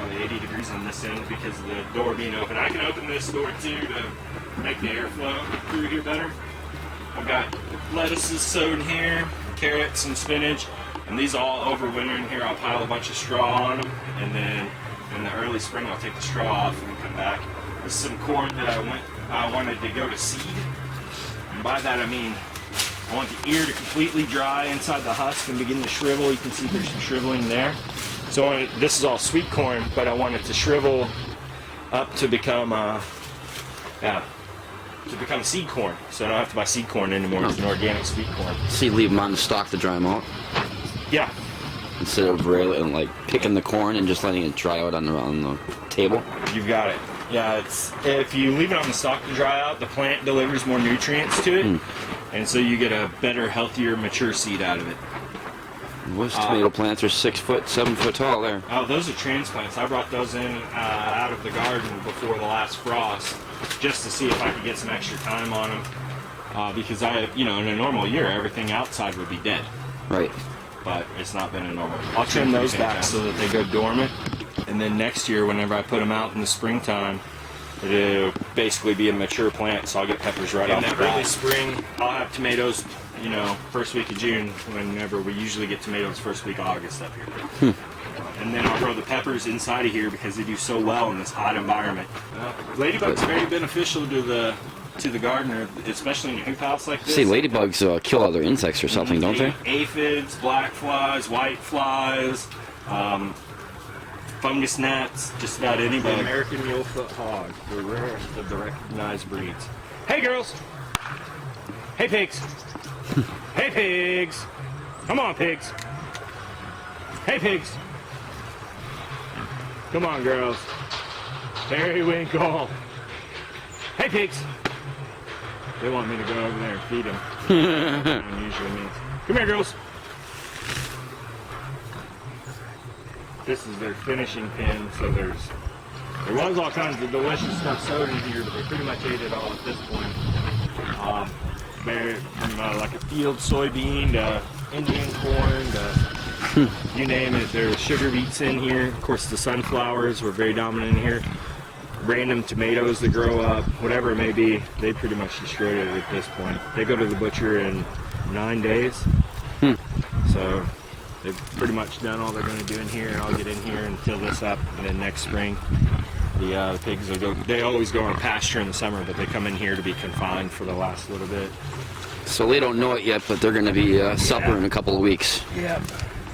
probably 80 degrees on this end because of the door being open. I can open this door too to make the airflow through here better. I've got lettuces sowed here, carrots and spinach, and these all overwinter in here. I'll pile a bunch of straw on them, and then in the early spring I'll take the straw off and come back. This is some corn that I wanted to go to seed, and by that I mean I want the ear to completely dry inside the husk and begin to shrivel. You can see there's some shriveling there. So this is all sweet corn, but I want it to shrivel up to become seed corn. So I don't have to buy seed corn anymore. It's an organic sweet corn. So you leave them on the stalk to dry them out? Yeah. Instead of really, like picking the corn and just letting it dry out on the table? You've got it. Yeah, if you leave it on the stalk to dry out, the plant delivers more nutrients to it, and so you get a better, healthier, mature seed out of it. Those tomato plants are 6 foot, 7 foot tall there. Oh, those are transplants. I brought those in out of the garden before the last frost, just to see if I could get some extra time on them. Because in a normal year, everything outside would be dead. Right. But it's not been a normal. I'll trim those back so that they go dormant, and then next year, whenever I put them out in the springtime, it'll basically be a mature plant, so I'll get peppers right off the bat. In the early spring, I'll have tomatoes, first week of June, whenever we usually get tomatoes first week of August up here. And then I'll grow the peppers inside of here because they do so well in this hot environment. Ladybug's very beneficial to the gardener, especially in a hoop house like this. See, ladybugs kill other insects or something, don't they? Aphids, black flies, white flies, fungus gnats, just about any bug. American mulefoot hog, the rarest of the recognized breeds. Hey girls! Hey pigs! Hey pigs! Come on pigs! Hey pigs! Come on girls! Periwinkle! Hey pigs! They want me to go over there and feed them. Usually means. Come here girls! This is their finishing pin, so there was all kinds of delicious stuff sowed in here, but they pretty much ate it all at this point. From like a field soybean to Indian corn to you name it. There's sugar beets in here. Of course, the sunflowers were very dominant in here. Random tomatoes that grow up, whatever it may be, they pretty much destroyed it at this point. They go to the butcher in 9 days. So they've pretty much done all they're going to do in here, and I'll get in here and fill this up, and then next spring the pigs will go. They always go on pasture in the summer, but they come in here to be confined for the last little bit. So they don't know it yet, but they're going to be supper in a couple of weeks. Yeah.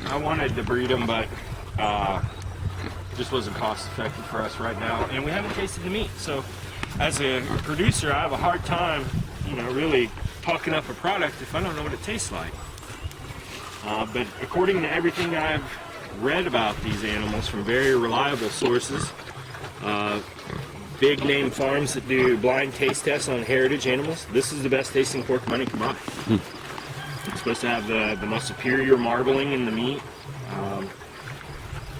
I wanted to breed them, but just wasn't cost effective for us right now, and we haven't tasted the meat. So as a producer, I have a hard time, really talking up a product if I don't know what it tastes like. But according to everything I've read about these animals from very reliable sources, big name farms that do blind taste tests on heritage animals, this is the best tasting pork money can buy. It's supposed to have the most superior marbling in the meat.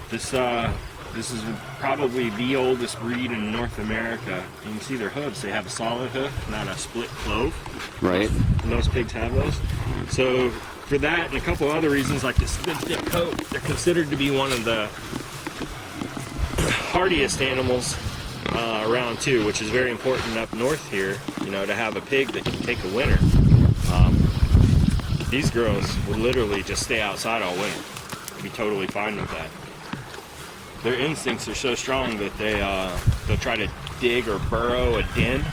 This is probably the oldest breed in North America. You can see their hooves. They have a solid hoof, not a split clove. Right. And most pigs have those. So for that and a couple other reasons, like this big thick coat, they're considered to be one of the hardiest animals around too, which is very important up north here, to have a pig that can take a winter. These girls will literally just stay outside all winter. They'll be totally fine with that. Their instincts are so strong that they'll try to dig or burrow a den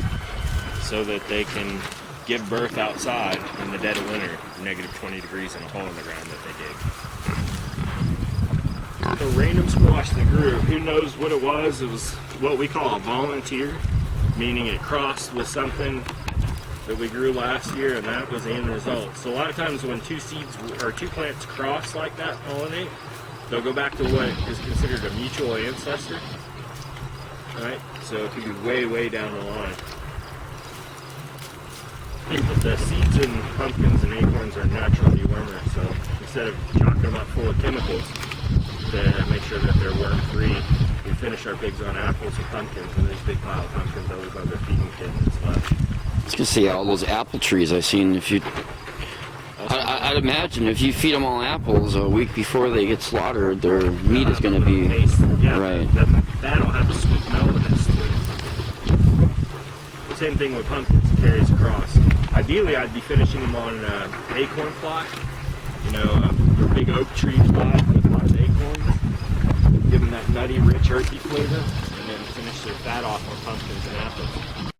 so that they can give birth outside in the dead of winter, -20 degrees in a hole in the ground that they dig. The random squash that grew, who knows what it was? It was what we call a volunteer, meaning it crossed with something that we grew last year, and that was the end result. So a lot of times when two seeds or two plants cross like that, pollinate, they'll go back to what is considered a mutual ancestor, right? So it could be way, way down the line. But the seeds in pumpkins and acorns are natural dewormers, so instead of chocolate them up full of chemicals to make sure that they're worm-free, we finish our pigs on apples and pumpkins, and these big pile of pumpkins always have their feeding kittens left. I was going to say, all those apple trees I've seen, if you... I'd imagine if you feed them all apples a week before they get slaughtered, their meat is going to be Yeah, right. That will have the sweet mellowness to it. Same thing with pumpkins, it carries across. Ideally, I'd be finishing them on acorn plot. You know, a big oak tree plot with a lot of acorns. Give them that nutty, rich, earthy flavor, and then finish their fat off on pumpkins and apples.